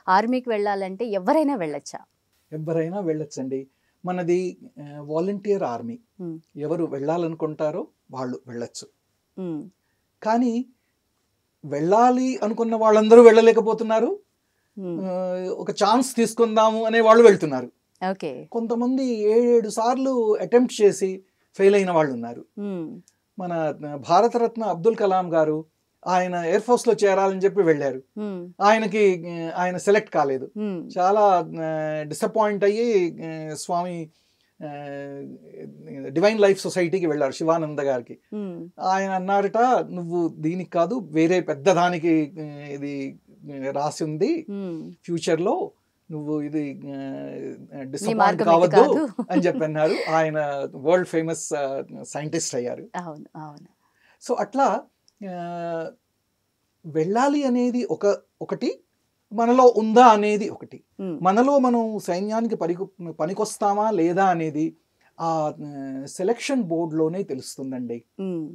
ఆర్మీకి వెళ్ళాలంటే ఎవరైనా వెళ్ళొచ్చా? ఎవరైనా వెళ్ళొచ్చండి. మనది వాలంటీర్ ఆర్మీ. హ్మ్. ఎవరు వెళ్ళాలనుకుంటారో వాళ్ళు వెళ్ళొచ్చు. హ్మ్. కానీ వెళ్ళాలి అనుకున్న వాళ్ళందరూ వెళ్ళలేకపోతున్నారు. హ్మ్. ఒక ఛాన్స్ తీసుకుందాము అనే వాళ్ళు వెళ్తున్నారు. ఓకే. కొంతమంది 7 సార్లు అటెంప్ట్ చేసి ఫెయిల్ అయిన వాళ్ళు ఉన్నారు. హ్మ్. మన భారతరత్న అబ్దుల్ కలాం గారు ఆయన ఎయిర్ ఫోర్స్‌లో చేరాలని చెప్పి వెళ్ళారు. హ్మ్. ఆయనకి ఆయన సెలెక్ట్ కాలేదు. హ్మ్. చాలా డిసప్పాయింట్ అయ్యి స్వామి ఆహ్, డివైన్ లైఫ్ సొసైటీకి వెళ్ళారు శివానంద గారికి. హ్మ్. ఆయన అన్నారట, "నువ్వు దీనికి కాదు వేరే పెద్ద దానికి ఇది రాసి ఉంది హ్మ్. ఫ్యూచర్‌లో. నువ్వు ఇది నీ డిసప్పాయింట్ మార్గం ఇది కావద్దు" కాదు. అని చెప్పి అన్నారు. ఆయన వరల్డ్ ఫేమస్ సైంటిస్ట్ అయ్యారు. అవును. అవును. సో అట్లా ఆహ్, వెళ్ళాలి అనేది ఒకటి, మనలో ఉందా అనేది ఒకటి. హ్మ్. మనలో మనం సైన్యానికి పనికొస్తామా లేదా అనేది ఆ సెలక్షన్ బోర్డ్‌లోనే తెలుస్తుందండి. హ్మ్.